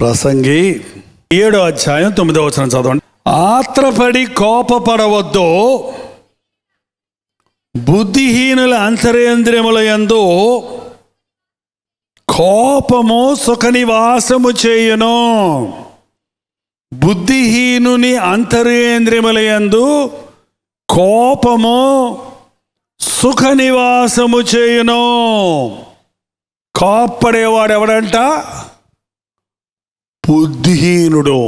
ప్రసంగి 7వ అధ్యాయం 9వ వచనం చదవండి. ఆత్రపడి కోపపడవద్దు, బుద్ధిహీనుల అంతరేంద్రియముల యందు కోపము సుఖ నివాసము చేయును. బుద్ధిహీనుని అంతరేంద్రియముల యందు కోపము సుఖ నివాసము చేయును. కోప్పడేవాడు ఎవడంట? బుద్ధిహీనుడు.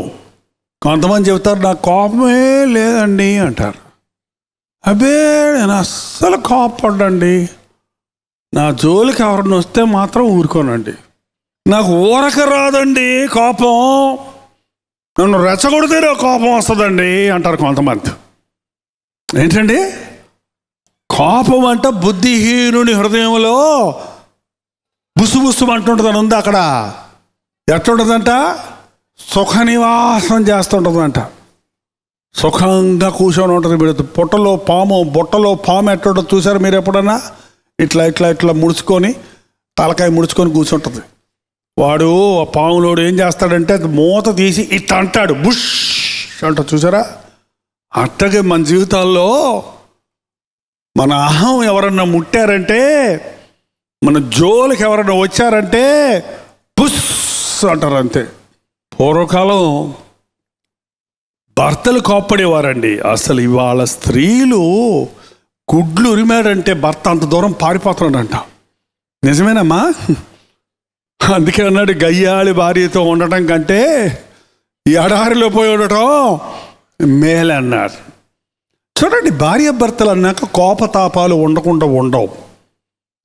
కొంతమంది చెబుతారు నాకు కోపమే లేదండి అంటారు. అబ్బే నేను అస్సలు కోపపడ్డండి, నా జోలికి ఎవరిని వస్తే మాత్రం ఊరుకోనండి, నాకు ఊరక రాదండి కోపం, నన్ను రెచ్చగొడితేనే కోపం వస్తుందండి అంటారు కొంతమంది. ఏంటండి కోపం అంట? బుద్ధిహీనుని హృదయంలో బుసుబుసు అంటుంటుందని ఉంది. అక్కడ ఎట్లుంటుందంట? సుఖ నివాసం చేస్తుంటుందంట. సుఖంగా కూర్చొని ఉంటుంది. మీరు బుట్టలో పాము ఎట్లుంటుంది చూసారు మీరు ఎప్పుడన్నా? ఇట్లా ఇట్లా ఇట్లా ముడుచుకొని, తలకాయ ముడుచుకొని కూర్చుంటుంది. వాడు ఆ పాములోడు ఏం చేస్తాడంటే మూత తీసి ఇట్లా అంటాడు, బుష్ అంటాడు చూసారా? అట్టగే మన జీవితాల్లో మన అహం ఎవరన్నా ముట్టారంటే, మన జోలికి ఎవరన్నా వచ్చారంటే బుష్ అంటారు అంతే. పూర్వకాలం భర్తలు కోప్పడేవారండి. అసలు ఇవాళ స్త్రీలు గుడ్లు ఉరిమాడంటే భర్త అంత దూరం పారిపోతున్నాడంట. నిజమేనమ్మా? అందుకే అన్నాడు, గయ్యాళి భార్యతో ఉండటం కంటే ఎడారిలో పోయి ఉండటం మేలు అన్నారు. చూడండి, భార్య భర్తలు అన్నాక కోపతాపాలు ఉండకుండా ఉండవు.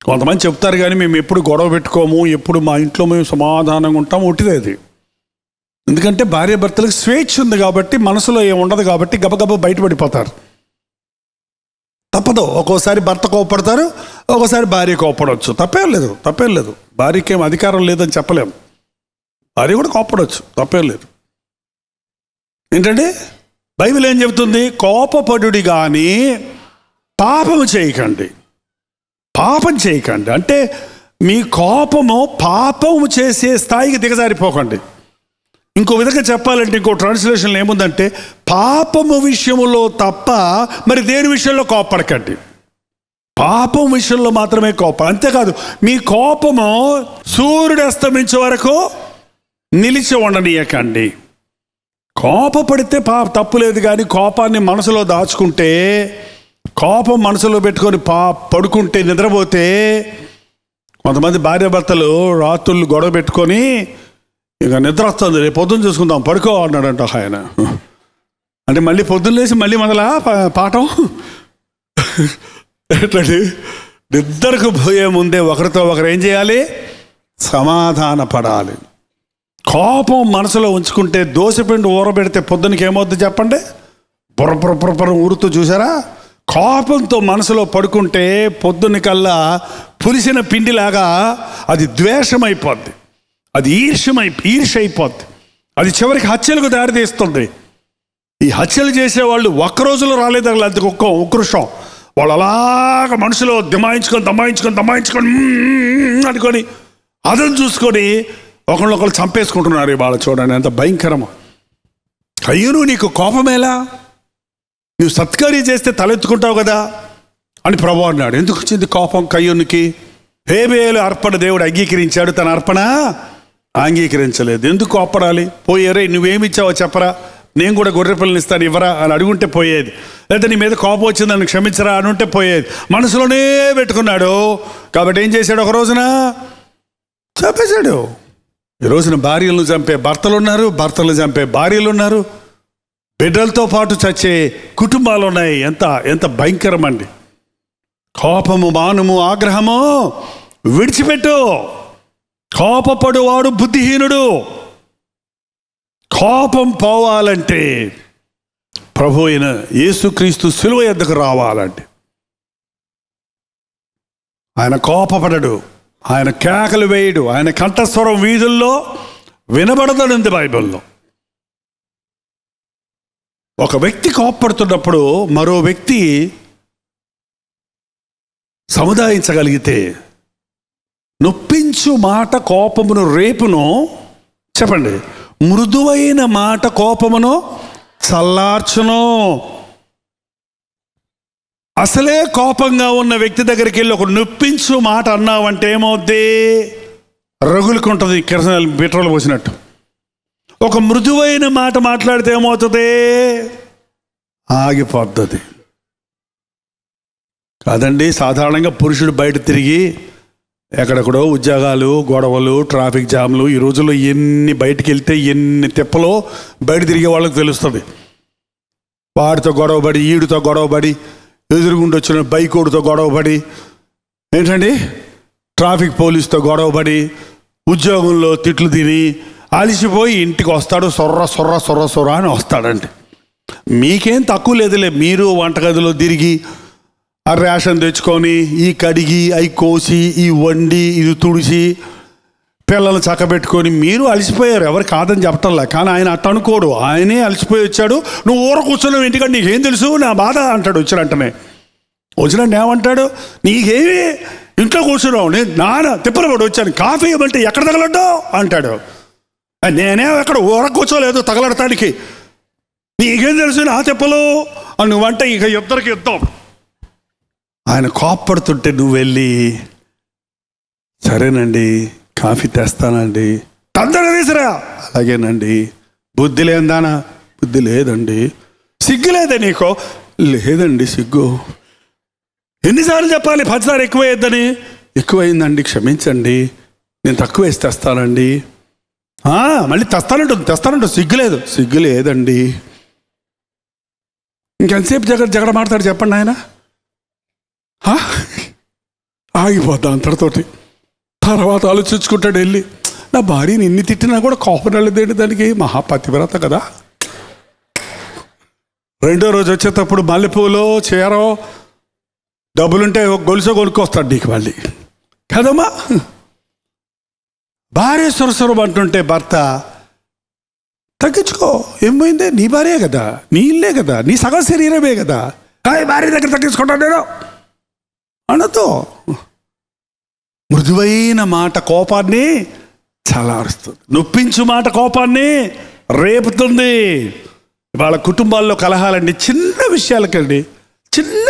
కొంతమంది చెప్తారు కానీ మేము ఎప్పుడు గొడవ పెట్టుకోము, ఎప్పుడు మా ఇంట్లో మేము సమాధానంగా ఉంటాము. ఒట్టిదేది. ఎందుకంటే భార్య భర్తలకు స్వేచ్ఛ ఉంది కాబట్టి, మనసులో ఏముండదు కాబట్టి గబగబ బయటపడిపోతారు. తప్పదు. ఒక్కోసారి భర్త కోపడతారు, ఒక్కోసారి భార్య కోపడవచ్చు. తప్పేం లేదు. భార్యకి ఏం అధికారం లేదని చెప్పలేము. భార్య కూడా కోపడవచ్చు, తప్పేం లేదు. ఏంటంటే బైబిల్ ఏం చెబుతుంది? కోపపడుడి కానీ పాపం చేయకండి. అంటే మీ కోపము పాపము చేసే స్థాయికి దిగజారిపోకండి. ఇంకో విధంగా చెప్పాలంటే, ఇంకో ట్రాన్స్లేషన్లో ఏముందంటే, పాపము విషయంలో తప్ప మరి దేని విషయంలో కోపడకండి. పాపం విషయంలో మాత్రమే కోపం. అంతేకాదు, మీ కోపము సూర్యుడు అస్తమించే వరకు నిలిచి ఉండనీయకండి. కోపపడితే తప్పు లేదు, కానీ కోపాన్ని మనసులో దాచుకుంటే, కోపం మనసులో పెట్టుకొని పడుకుంటే, నిద్రపోతే, కొంతమంది భార్య భర్తలు రాత్రులు గొడవ పెట్టుకొని ఇక నిద్ర వస్తుంది, రేపు పొద్దున్న చూసుకుందాం పడుకో అన్నాడంట ఆయన. అంటే మళ్ళీ పొద్దున్న లేచి మళ్ళీ మొదలా పాఠం ఏంటండి? నిద్రకు పోయే ముందే ఒకరితో ఒకరు ఏం చేయాలి? సమాధాన పడాలి. కోపం మనసులో ఉంచుకుంటే దోసపిండి ఊరబెడితే పొద్దునకి ఏమవుద్ది చెప్పండి? బుర్ర ఊరుతూ చూసారా? కోపంతో మనసులో పడుకుంటే పొద్దున్నకల్లా పులిసిన పిండిలాగా అది ద్వేషం అయిపోద్ది, అది ఈర్ష్య అయిపోద్ది, అది చివరికి హత్యలకు దారితీస్తుంది. ఈ హత్యలు చేసేవాళ్ళు ఒక్క రోజులో రాలేదు అది ఉక్రోషం. వాళ్ళు అలాగ మనసులో దమాయించుకొని అనుకొని అదను చూసుకొని ఒకళ్ళొకళ్ళు చంపేసుకుంటున్నారు. ఇవాళ చూడండి ఎంత భయంకరమో. కయ్యూను, నీకు కోపమేలా? నువ్వు సత్కార్యం చేస్తే తలెత్తుకుంటావు కదా అని ప్రభువు అన్నాడు. ఎందుకు వచ్చింది కోపం కయ్యూనికి? హేబేలు అర్పణ దేవుడు అంగీకరించాడు, తన అర్పణ అంగీకరించలేదు. ఎందుకు కోపడాలి? పోయేరే, నువ్వేమిచ్చావో చెప్పరా, నేను కూడా గొర్రె పిల్లని ఇస్తాను ఇవ్వరా అని అడుగుంటే పోయేది. లేదా నీ మీద కోపం వచ్చిందని క్షమించరా అని ఉంటే పోయేది. మనసులోనే పెట్టుకున్నాడు కాబట్టి ఏం చేశాడు? ఒక రోజున చంపేశాడు. ఈ రోజున భార్యలను చంపే భర్తలు ఉన్నారు, భర్తలు చంపే భార్యలు ఉన్నారు, బిడ్డలతో పాటు చచ్చే కుటుంబాలు ఉన్నాయి. ఎంత భయంకరం అండి. కోపము మానుము, ఆగ్రహము విడిచిపెట్టు. కోపపడువాడు బుద్ధిహీనుడు. కోపం పోవాలంటే ప్రభు అయిన యేసుక్రీస్తు శిలువ యొద్దకు రావాలంటే ఆయన కోపపడడు, ఆయన కేకలు వేయడు, ఆయన కంఠస్వరం వీధుల్లో వినబడదనుంది బైబిల్లో. ఒక వ్యక్తి కోపపడుతున్నప్పుడు మరో వ్యక్తి సముదాయించగలిగితే, నొప్పించు మాట కోపమును రేపును, చెప్పండి. మృదువైన మాట కోపమును చల్లార్చును. అసలే కోపంగా ఉన్న వ్యక్తి దగ్గరికి వెళ్ళి ఒక నొప్పించు మాట అన్నావంటే ఏమవుద్ది? రగులుకుంటుంది, కిరసనాలు పెట్రోల్ పోసినట్టు. ఒక మృదువైన మాట మాట్లాడితే ఏమవుతుంది? ఆగిపోద్ది. కాదండి, సాధారణంగా పురుషుడు బయట తిరిగి ఎక్కడెక్కడో ఉద్యోగాలు, గొడవలు, ట్రాఫిక్ జామ్లు, ఈ రోజుల్లో ఎన్ని బయటికి వెళ్తే ఎన్ని తిప్పలో బయట తిరిగే వాళ్ళకి తెలుస్తుంది. వాడితో గొడవపడి, ఈడితో గొడవపడి, ఎదురుగుండి వచ్చిన బైకోడితో గొడవపడి, ఏంటండి ట్రాఫిక్ పోలీసుతో గొడవపడి, ఉద్యోగంలో తిట్లు తిని అలిసిపోయి ఇంటికి వస్తాడు. సొర్ర సొర్ర సొర్ర సొర్ర అని వస్తాడండి. మీకేం తక్కువ లేదులే. మీరు వంటగదిలో తిరిగి ఆ రేషన్ తెచ్చుకొని, ఈ కడిగి, అవి కోసి, ఈ వండి, ఇది తుడిచి, పిల్లలు చక్కబెట్టుకొని మీరు అలసిపోయారు. ఎవరు కాదని చెప్పటంలా. కానీ ఆయన అట్ట అనుకోడు. ఆయనే అలసిపోయి వచ్చాడు. నువ్వు ఊర కూర్చున్నావు ఇంటికంటే నీకేం తెలుసు నా బాధ అంటాడు. వచ్చినట్టనే ఏమంటాడు? నీకేమి ఇంట్లో కూర్చున్నావు, నేను నాన్న తిప్పలబడి వచ్చాను, కాఫీ ఇవ్వమంటే ఎక్కడ తగలడ్డో అంటాడు. నేనే ఎక్కడ ఊర కూర్చోలేదు తగలడటానికి, నీకేం తెలుసు నా తిప్పలు అని నువ్వంటే ఇక ఇద్దరికి యుద్ధం. ఆయన కోప్పడుతుంటే నువ్వు వెళ్ళి, సరేనండి కాఫీ తెస్తానండి, తొందరగా తీసురా, అలాగేనండి. బుద్ధి లేదానా? బుద్ధి లేదండి. సిగ్గు లేదా నీకో? లేదండి సిగ్గు. ఎన్నిసార్లు చెప్పాలి? 10 సార్లు ఎక్కువ వేయద్దని. ఎక్కువైందండి, క్షమించండి, నేను తక్కువ వేసి తెస్తానండి. మళ్ళీ తెస్తానంటు సిగ్గు లేదు. సిగ్గు లేదండి. ఇంకెంతసేపు జగడ మాడతాడు చెప్పండి ఆయన? ఆగిపోద్దా అంతటితోటి. తర్వాత ఆలోచించుకుంటాడు వెళ్ళి, నా భార్యని ఇన్ని తిట్టినా కూడా కోపం వెళ్ళదేంటి, దానికి మహాపతివ్రత కదా. రెండో రోజు వచ్చేటప్పుడు మల్లెపూలో చీరో డబ్బులుంటే గొలుసో కొనుక్కొస్తాడు నీకు మళ్ళీ కదమ్మా. భార్య సొరసొరం అంటుంటే భర్త తగ్గించుకో, ఏమైందే, నీ భార్యే కదా, నీ ఇల్లే కదా, నీ సగం శరీరమే కదా, భార్య దగ్గర తగ్గించుకుంటాను నేను అనతో. మృదువైన మాట కోపాన్ని చల్లారుస్తుంది. నొప్పించు మాట కోపాన్ని రేపుతుంది. వాళ్ళ కుటుంబాల్లో కలహాలండి చిన్న విషయాలకండి, చిన్న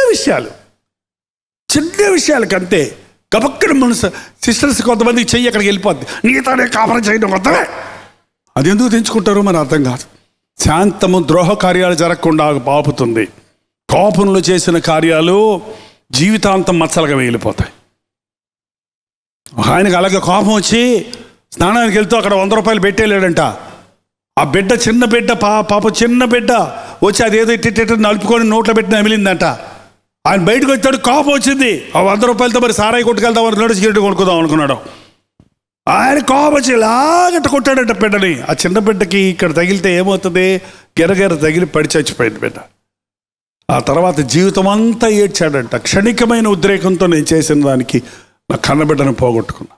విషయాలకంతే. గబక్కడి మనసు సిస్టర్స్ కొంతమందికి చెయ్యి అక్కడికి వెళ్ళిపోద్ది, నీతోనే కాపురం చేయడం కొత్తవే. అది ఎందుకు తెంచుకుంటారో మరి అర్థం కాదు. శాంతము ద్రోహ కార్యాలు జరగకుండా పాపుతుంది. కోపంలో చేసిన కార్యాలు జీవితాంతం మచ్చలుగా వెళ్ళిపోతాయి. ఆయనకు అలాగే కోపం వచ్చి స్నానానికి వెళ్తూ అక్కడ 100 రూపాయలు పెట్టేలేడంట. ఆ బిడ్డ చిన్న బిడ్డ పాప చిన్న బిడ్డ వచ్చి అదేదో ఇట్టి నలుపుకొని నోట్లో పెట్టి నమిలిందంట. ఆయన బయటకు వచ్చాడు, కోపం వచ్చింది. ఆ 100 రూపాయలతో మరి సారాయి కొట్టుకెళ్దాం అనుకున్నాడు, సిగరెట్ కొనుక్కుందాం అనుకున్నాడు. ఆయన కోపం వచ్చి ఇలాగట్ట కొట్టాడంట బిడ్డని. ఆ చిన్న బిడ్డకి ఇక్కడ తగిలితే ఏమవుతుంది? గిరగిర తగిలి పడి చచ్చిపోయింది బిడ్డ. ఆ తర్వాత జీవితం అంతా ఏడ్చాడంట. క్షణికమైన ఉద్రేకంతో నేను చేసిన దానికి నా కన్నబిడ్డను పోగొట్టుకున్నా.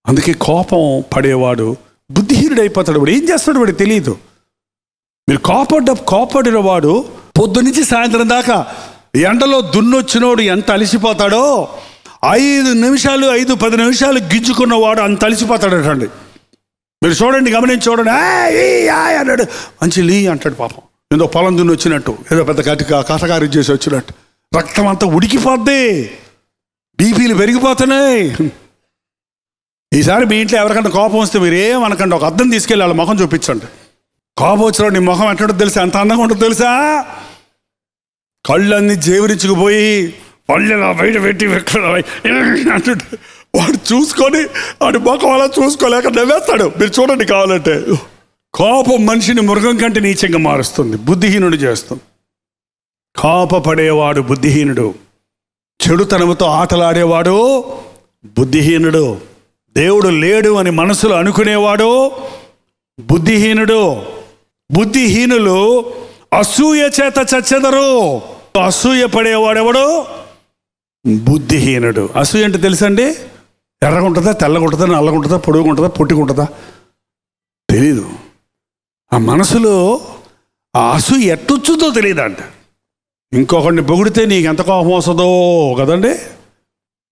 అందుకే కోపం పడేవాడు బుద్ధిహీనుడు అయిపోతాడు. వాడు ఏం చేస్తాడు వాడికి తెలియదు. మీరు కోపడిన వాడు పొద్దునుంచి సాయంత్రం దాకా ఎండలో దున్నొచ్చినోడు ఎంత అలసిపోతాడో 5 నిమిషాలు 5-10 నిమిషాలు గిజ్జుకున్నవాడు అంత అలసిపోతాడటండి. మీరు చూడండి, గమనించి చూడండి. అన్నాడు మంచి లీ అంటాడు. పాపం ఏదో పొలం దున్ని వచ్చినట్టు, ఏదో పెద్ద కథకారి చేసి వచ్చినట్టు రక్తం అంతా ఉడికిపోద్ది, బీపీలు పెరిగిపోతున్నాయి. ఈసారి మీ ఇంట్లో ఎవరికన్నా కోపం వస్తే మీరు ఏమనకండి, ఒక అద్దం తీసుకెళ్ళి వాళ్ళ ముఖం చూపించండి. కోపం వచ్చిన నీ ముఖం ఎట్టడో తెలుసా? ఎంత అందంగా ఉంటుందో తెలుసా? కళ్ళన్నీ జేవరించుకుపోయి పళ్ళు బయట పెట్టి అంటుంటే వాడు చూసుకొని వాడి ముఖం అలా చూసుకోలేక నవ్వేస్తాడు. మీరు చూడండి కావాలంటే. కోపం మనిషిని మృగం కంటే నీచంగా మారుస్తుంది, బుద్ధిహీనుడు చేస్తుంది. కోపపడేవాడు బుద్ధిహీనుడు, చెడుతనముతో ఆటలాడేవాడు బుద్ధిహీనుడు, దేవుడు లేడు అని మనసులో అనుకునేవాడు బుద్ధిహీనుడు. బుద్ధిహీనులు అసూయ చేత చచ్చెదరు. అసూయ పడేవాడెవడు? బుద్ధిహీనుడు. అసూయ అంటే తెలుసండి? ఎర్రగా ఉంటుందా, తెల్లగా ఉంటుందా, నల్లగా ఉంటుందా, పొడుగుగా ఉంటుందా, పొట్టిగా ఉంటుందా తెలీదు. ఆ మనసులో ఆ అసూయ ఎట్టొచ్చుతో తెలియదు అంట. ఇంకొకరిని పొగిడితే నీకు ఎంత కోపం వస్తుందో కదండి.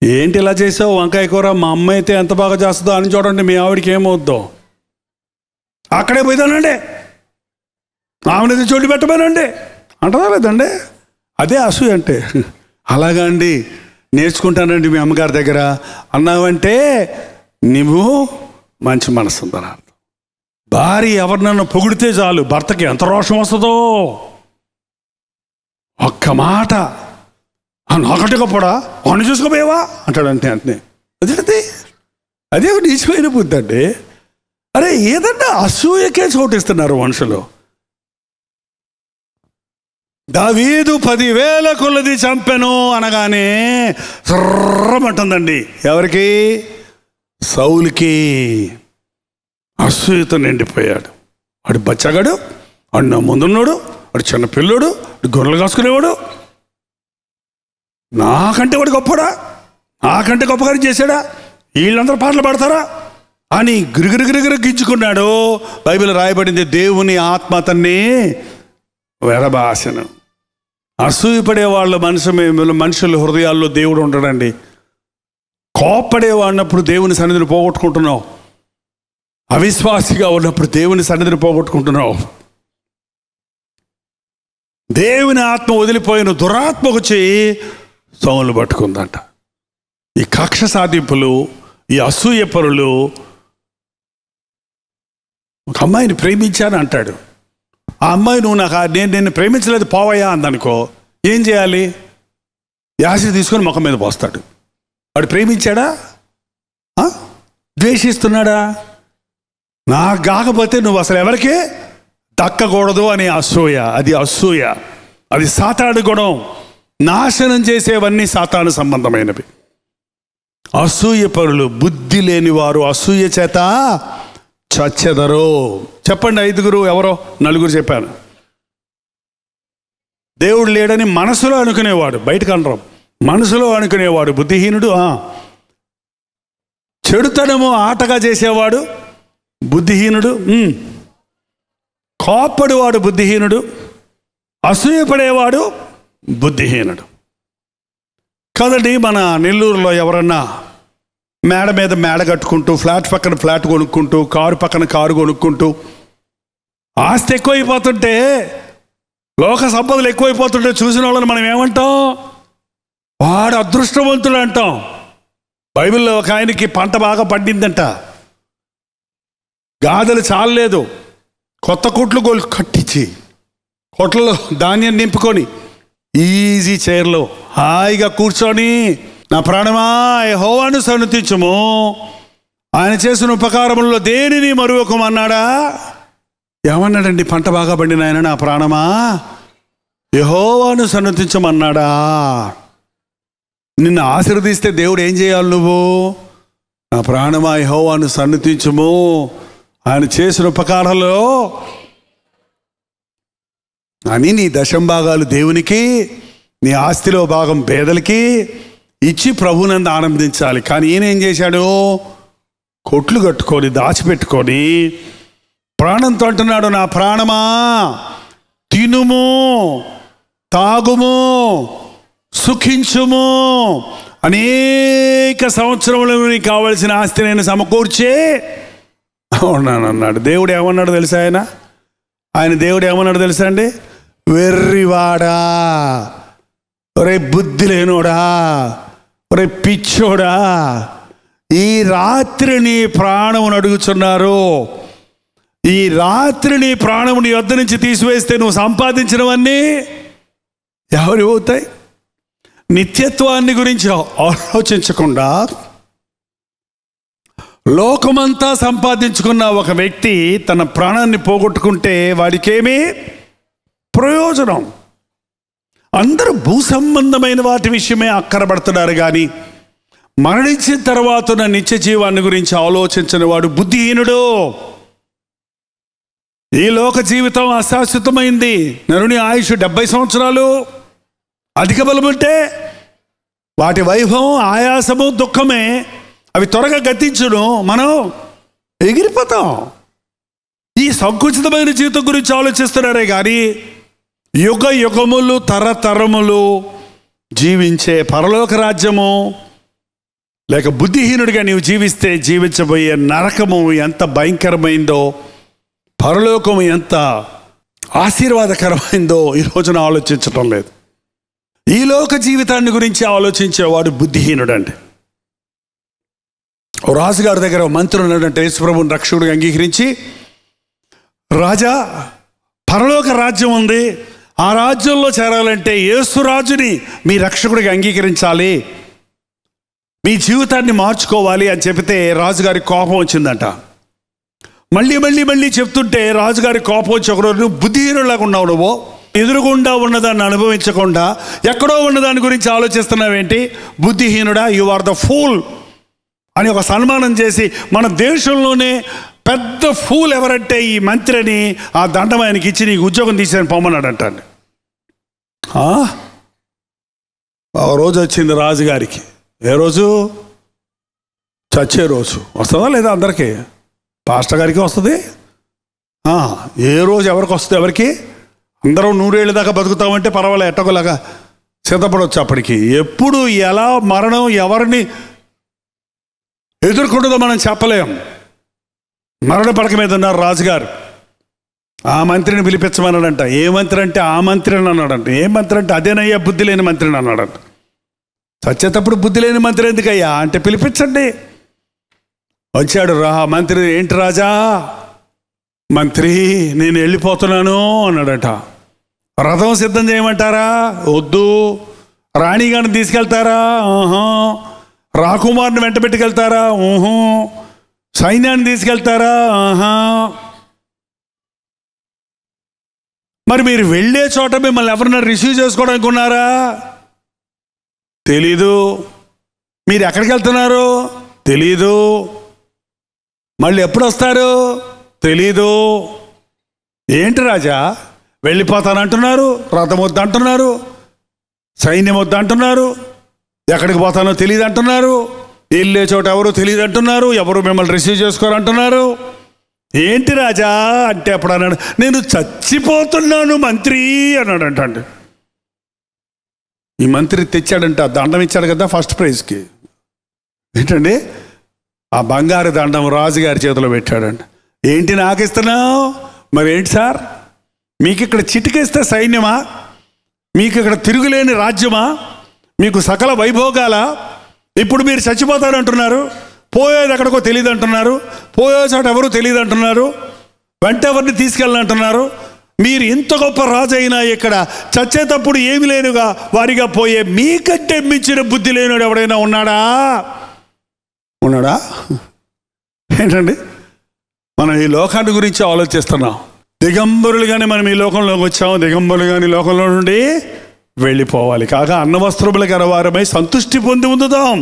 ఏంటి ఇలా చేసావు వంకాయ కూర, మా అమ్మ అయితే ఎంత బాగా చేస్తుందో అని చూడండి, మీ ఆవిడికి ఏమవుద్దో. అక్కడే పోయిదానండి, ఆమెనది చోటు పెట్టమనండి అంటదా లేదండి? అదే అసూయ అంటే. అలాగా అండి, నేర్చుకుంటానండి మీ అమ్మగారి దగ్గర అన్నావంటే నువ్వు మంచి మనసు ఉందని అర్థం. భార్య ఎవరినన్నా పొగిడితే చాలు భర్తకి ఎంత రోషం వస్తుందో. ఒక్క మాట నాకంటే గొప్పడా, వాడిని చూసుకోపోయావా అంటాడంటే అంటే అదే అదే నీచమైన బుద్ధి అండి. అరే ఏదన్నా అసూయకే చోటిస్తున్నారు మనుషులు. దావీదు 10,000 కొలది చంపెను అనగానే సర్రమంటుందండి. ఎవరికి? సౌలుకి. అసూయతో నిండిపోయాడు. వాడు బచ్చగాడు, వాడు నా ముందున్నాడు, వాడు చిన్న పిల్లోడు, వాడు గొర్రెలు కాసుకునేవాడు, నాకంటే వాడు గొప్పడా, నాకంటే గొప్పగా చేశాడా, వీళ్ళందరూ పాటలు పాడతారా అని గిరిగిరిగిరిగిరి గిచ్చుకున్నాడు. బైబిల్ రాయబడింది, దేవుని ఆత్మ అతన్ని వెరబాసను. అసూయపడే వాళ్ళ మనుషుల హృదయాల్లో దేవుడు ఉండడండి. కోప్పడేవాడినప్పుడు దేవుని సన్నిధిని పోగొట్టుకుంటున్నావు. అవిశ్వాసిగా ఉన్నప్పుడు దేవుని సన్నిధిని పోగొట్టుకుంటున్నావు. దేవుని ఆత్మ వదిలిపోయిన దురాత్మ వచ్చి సౌలు పట్టుకుందంట. ఈ కక్ష సాధింపులు, ఈ అసూయ పరులు. ఒక అమ్మాయిని ప్రేమించాను అంటాడు. ఆ అమ్మాయి నువ్వు నేను నిన్ను ప్రేమించలేదు పోవయ్యా అందనుకో, ఏం చేయాలి? యాసిడ్ తీసుకొని ముఖం మీద పోస్తాడు. వాడు ప్రేమించాడా? ద్వేషిస్తున్నాడా? నాకు కాకపోతే నువ్వు అసలు ఎవరికే దక్కకూడదు అని అసూయ. అది అసూయ, అది సాతాను గుణం. నాశనం చేసేవన్నీ సాతాను సంబంధమైనవి. అసూయ పరులు, బుద్ధి లేని వారు అసూయ చేత చచ్చెదరు. చెప్పండి 5 ఎవరో 4 చెప్పాను. దేవుడు లేడని మనసులో అనుకునేవాడు, బయటకు అనరం, మనసులో అనుకునేవాడు బుద్ధిహీనుడు. చెడుతనము ఆటగా చేసేవాడు బుద్ధిహీనుడు. కోప్పడివాడు బుద్ధిహీనుడు, అసూయపడేవాడు బుద్ధిహీనుడు. కదండి, మన నెల్లూరులో ఎవరన్నా మేడ మీద మేడ కట్టుకుంటూ, ఫ్లాట్ పక్కన ఫ్లాట్ కొనుక్కుంటూ, కారు పక్కన కారు కొనుక్కుంటూ, ఆస్తి ఎక్కువైపోతుంటే, లోక సంపదలు ఎక్కువైపోతుంటే చూసిన వాళ్ళని మనం ఏమంటాం? వాడు అదృష్టవంతుడు అంటాం. బైబిల్లో ఒక ఆయనకి పంట బాగా పండిందంట, గాదెలు చాలలేదు, కొత్త కొట్లు కట్టించి కొట్లలో ధాన్యం నింపుకొని ఈజీ చైర్లో హాయిగా కూర్చొని, నా ప్రాణమా యెహోవాను సన్నుతించుము, ఆయన చేసిన ఉపకారములలో దేనిని మరువకమన్నాడా? ఏమన్నాడండి? పంట బాగా పండిన ఆయన, నా ప్రాణమా యెహోవాను సన్నుతించమన్నాడా? నిన్ను ఆశీర్వదిస్తే దేవుడు ఏం చేయాలి? నువ్వు నా ప్రాణమా యెహోవాను సన్నుతించుము, ఆయన చేసిన ఉపకారాల్లో అని నీ దశంభాగాలు దేవునికి, నీ ఆస్తిలో భాగం పేదలకి ఇచ్చి ప్రభునందు ఆనందించాలి. కానీ ఈయన ఏం చేశాడు? కొట్లు కట్టుకొని దాచిపెట్టుకొని ప్రాణంతో అంటున్నాడు, నా ప్రాణమా తినుము, తాగుము, సుఖించుము, అనేక సంవత్సరములు నీకు కావలసిన ఆస్తి నేను సమకూర్చే ఉన్నాను అన్నాడు. దేవుడు ఏమన్నాడు తెలుసా? ఆయన దేవుడు ఏమన్నాడు తెలుసా అండి? వెర్రివాడా, ఒరే బుద్ధి లేనోడా, ఒరే పిచ్చోడా, ఈ రాత్రి నీ ప్రాణమును అడుగుచున్నారు. ఈ రాత్రి నీ ప్రాణము నీ వద్ద నుంచి తీసివేస్తే నువ్వు సంపాదించినవన్నీ ఎవరి అవుతాయి? నిత్యత్వాన్ని గురించి ఆలోచించకుండా లోకమంతా సంపాదించుకున్న ఒక వ్యక్తి తన ప్రాణాన్ని పోగొట్టుకుంటే వాడికేమీ ప్రయోజనం? అందరూ భూ సంబంధమైన వాటి విషయమే అక్కరపడుతున్నారు కానీ మరణించిన తర్వాత ఉన్న నిత్య జీవాన్ని గురించి ఆలోచించిన వాడు బుద్ధిహీనుడు. ఈ లోక జీవితం అశాశ్వతమైంది. నరుని ఆయుష్ 70 సంవత్సరాలు. అధిక బలం ఉంటే వాటి వైభవం, ఆయాసము, దుఃఖమే అవి త్వరగా గతించును, మనం ఎగిరిపోతాం. ఈ సంకుచితమైన జీవితం గురించి ఆలోచిస్తున్నారే కానీ యుగ యుగములు తరతరములు జీవించే పరలోక రాజ్యము, లేక బుద్ధిహీనుడిగా నీవు జీవిస్తే జీవించబోయే నరకము ఎంత భయంకరమైందో పరలోకం ఎంత ఆశీర్వాదకరమైందో ఈ రోజున ఆలోచించటం లేదు. ఈ లోక జీవితాన్ని గురించి ఆలోచించేవాడు బుద్ధిహీనుడండి. ఓ రాజుగారి దగ్గర మంత్రి ఉన్నాడంటే యేసుప్రభుని రక్షకుడిగా అంగీకరించి, రాజా, పరలోక రాజ్యం ఉంది, ఆ రాజ్యంలో చేరాలంటే యేసురాజుని మీ రక్షకుడిగా అంగీకరించాలి, మీ జీవితాన్ని మార్చుకోవాలి అని చెబితే రాజుగారి కోపం వచ్చిందంట. మళ్ళీ మళ్ళీ మళ్ళీ చెప్తుంటే రాజుగారి కోపం వచ్చి, ఒకరోజు నువ్వు బుద్ధిహీనులాగా ఉన్నావు, నువ్వు ఎదురుగుండా ఉన్నదాన్ని అనుభవించకుండా ఎక్కడో ఉన్నదాని గురించి ఆలోచిస్తున్నావేంటి, బుద్ధిహీనుడా, యు ఆర్ ద ఫూల్ అని ఒక సన్మానం చేసి, మన దేశంలోనే పెద్ద ఫూల్ ఎవరంటే ఈ మంత్రిని ఆ దండం ఆయనకి ఇచ్చి నీకు ఉద్యోగం తీసేని పొమ్మన్నాడంటండి. ఒక రోజు వచ్చింది రాజుగారికి. ఏ రోజు? చచ్చే రోజు. వస్తుందా లేదా? అందరికీ, పాస్టర్ గారికి వస్తుంది. ఏ రోజు ఎవరికి వస్తుంది? ఎవరికి? అందరూ 100 ఏళ్ళ దాకా బతుకుతామంటే పర్వాలేదు, ఎట్టగోలాగా సిద్ధపడవచ్చు. అప్పటికి ఎప్పుడు ఎలా మరణం ఎవరిని ఎదుర్కొంటుందో మనం చెప్పలేం. మరణ పడక మీద ఉన్నారు రాజుగారు. ఆ మంత్రిని పిలిపించమన్నాడంట. ఏ మంత్రి అంటే ఆ మంత్రి అని అన్నాడంట. ఏ మంత్రి అంటే అదేనయ్యా బుద్ధి లేని మంత్రిని అన్నాడంట. చచ్చేటప్పుడు బుద్ధి లేని మంత్రి ఎందుకయ్యా అంటే, పిలిపించండి. వచ్చాడు మంత్రి. ఏంటి రాజా? మంత్రి, నేను వెళ్ళిపోతున్నాను అన్నాడట. రథం సిద్ధం చేయమంటారా? వద్దు. రాణిగారిని తీసుకెళ్తారా? రాకుమార్ని వెంట పెట్టుకెళ్తారా? సైన్యాన్ని తీసుకెళ్తారా? మరి మీరు వెళ్ళే చోట మిమ్మల్ని ఎవరన్నా రిసీవ్ చేసుకోవడానికి ఉన్నారా? తెలీదు. మీరు ఎక్కడికి వెళ్తున్నారు? తెలీదు. మళ్ళీ ఎప్పుడు వస్తారు? తెలీదు. ఏంటి రాజా, వెళ్ళిపోతానంటున్నారు, రథం వద్దు అంటున్నారు, సైన్యం వద్దు అంటున్నారు, ఎక్కడికి పోతానో తెలియదు అంటున్నారు, వెళ్ళే చోట ఎవరు తెలియదు అంటున్నారు, ఎవరు మిమ్మల్ని రిసీవ్ చేసుకోరు అంటున్నారు. ఏంటి రాజా అంటే అప్పుడు అన్నాడు, నేను చచ్చిపోతున్నాను మంత్రి అన్నాడంట. ఈ మంత్రి తెచ్చాడంట, దండం ఇచ్చాడు కదా ఫస్ట్ ప్రైజ్కి. ఏంటండి? ఆ బంగారు దండం రాజుగారి చేతిలో పెట్టాడంట. ఏంటి నాకు ఇస్తున్నావు? మరి ఏంటి సార్, మీకు ఇక్కడ చిటికేస్తే సైన్యమా, మీకు ఇక్కడ తిరుగులేని రాజ్యమా, మీకు సకల వైభోగాల? ఇప్పుడు మీరు చచ్చిపోతారంటున్నారు, పోయేది ఎక్కడికో తెలియదు అంటున్నారు, పోయే చోట ఎవరు తెలియదు అంటున్నారు, వెంట ఎవరిని తీసుకెళ్ళాలంటున్నారు. మీరు ఇంత గొప్ప రాజు అయినా ఇక్కడ చచ్చేటప్పుడు ఏమి లేనుగా వారిగా పోయే మీకంటే మించిన బుద్ధి లేనివాడు ఎవడైనా ఉన్నాడా? ఉన్నాడా? ఏంటండి, మనం ఈ లోకాన్ని గురించి ఆలోచిస్తున్నాం. దిగంబరులుగానే మనం ఈ లోకంలోకి వచ్చాము, దిగంబరులుగానే లోకంలో నుండి వెళ్ళిపోవాలి. కాగా అన్నవస్త్రములు గలవారమై సంతృష్టి పొంది ఉందుదాం.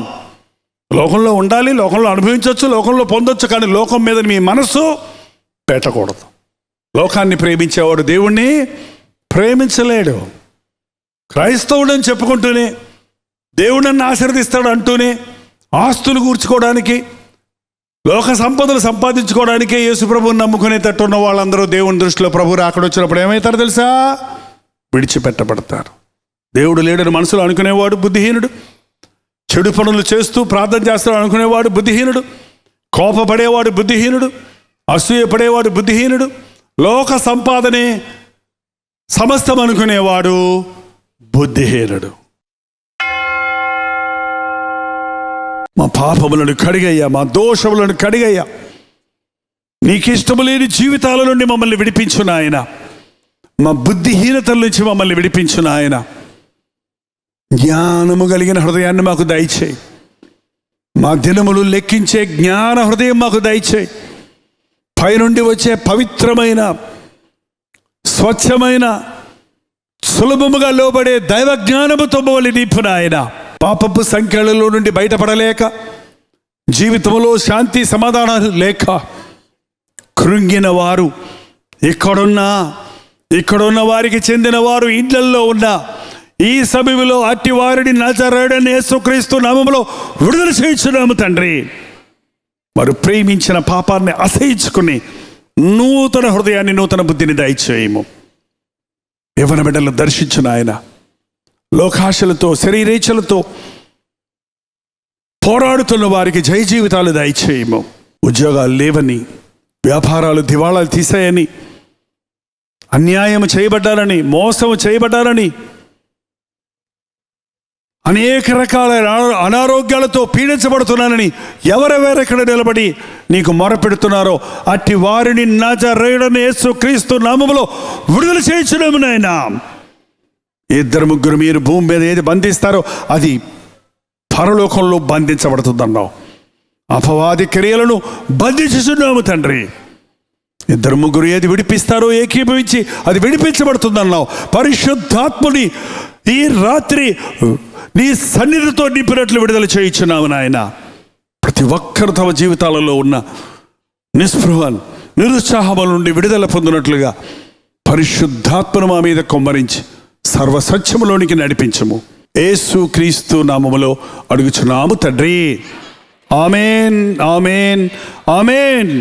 లోకంలో ఉండాలి, లోకంలో అనుభవించవచ్చు, లోకంలో పొందొచ్చు, కానీ లోకం మీద మీ మనస్సు పెట్టకూడదు. లోకాన్ని ప్రేమించేవాడు దేవుణ్ణి ప్రేమించలేడు. క్రైస్తవుడని చెప్పుకుంటూనే, దేవుడు నన్ను ఆశీర్వదిస్తాడు అంటూనే, ఆస్తులు కూర్చుకోవడానికి, లోక సంపదలు సంపాదించుకోవడానికే యేసుప్రభుని నమ్ముకునేటట్టు ఉన్న వాళ్ళందరూ దేవుని దృష్టిలో ప్రభు రాకడ వచ్చినప్పుడు ఏమవుతారో తెలుసా? విడిచిపెట్టబడతారు. దేవుడు లేడని మనసులో అనుకునేవాడు బుద్ధిహీనుడు. చెడు పనులు చేస్తూ ప్రార్థన చేస్తాడు అనుకునేవాడు బుద్ధిహీనుడు. కోపపడేవాడు బుద్ధిహీనుడు. అసూయపడేవాడు బుద్ధిహీనుడు. లోక సంపాదనే సమస్తం అనుకునేవాడు బుద్ధిహీనుడు. మా పాపములను కడిగయ్యా, మా దోషములను కడిగయ్యా, నీకిష్టము లేని జీవితాల నుండి మమ్మల్ని విడిపించు నాయన. మా బుద్ధిహీనతల నుంచి మమ్మల్ని విడిపించు నాయన. జ్ఞానము కలిగిన హృదయాన్ని మాకు దయచేయి. మా దినములు లెక్కించే జ్ఞాన హృదయం మాకు దయచేయి. పైనుండి వచ్చే పవిత్రమైన, స్వచ్ఛమైన, సులభముగా లోబడే దైవ జ్ఞానముతో మమ్మల్ని నింపు నాయన. పాపపు సంఖ్యలలో నుండి బయటపడలేక, జీవితంలో శాంతి సమాధానాలు లేక కృంగిన వారు, ఇక్కడున్న వారికి చెందిన వారు ఇండ్లల్లో ఉన్న ఈ సమయంలో అట్టి వారిని నజరేయుడైన యేసుక్రీస్తు నామములో విడుదల చేయించున్నాము తండ్రి. వారు ప్రేమించిన పాపాన్ని అసహించుకుని నూతన హృదయాన్ని, నూతన బుద్ధిని దయచేయము. యవ్వన బిడ్డలను దర్శించిన ఆయన లోకాశలతో, శరీరేచ్ఛలతో పోరాడుతున్న వారికి జయ జీవితాలు దయచేయము. ఉద్యోగాలు లేవని, వ్యాపారాలు దివాళాలు తీసాయని, అన్యాయం చేయబడ్డారని, మోసం చేయబడ్డారని, అనేక రకాల అనారోగ్యాలతో పీడించబడుతున్నానని ఎవరెవరెక్కడ నిలబడి నీకు మొరపెడుతున్నారో అట్టి వారిని నజరేయుడైన యేసుక్రీస్తు నామములో విడుదల చేయించున్నాము నాయనా. 2-3 మీరు భూమి మీద ఏది బంధిస్తారో అది పరలోకంలో బంధించబడుతుందన్నావు. అపవాది క్రియలను బంధించుచున్నాము తండ్రి. 2-3 ఏది విడిపిస్తారో ఏకీభవించి అది విడిపించబడుతుందన్నావు. పరిశుద్ధాత్ముని ఈ రాత్రి నీ సన్నిధితో నింపినట్లు విడుదల చేయించున్నావు నాయన. ప్రతి ఒక్కరు తమ జీవితాలలో ఉన్న నిస్పృహ నిరుత్సాహముల నుండి విడుదల పొందినట్లుగా పరిశుద్ధాత్మను మా మీద కొమ్మరించి సర్వసత్యములోనికి నడిపించము. యేసుక్రీస్తు నామములో అడుగుచున్నాము తండ్రి. ఆమేన్, ఆమేన్, ఆమేన్.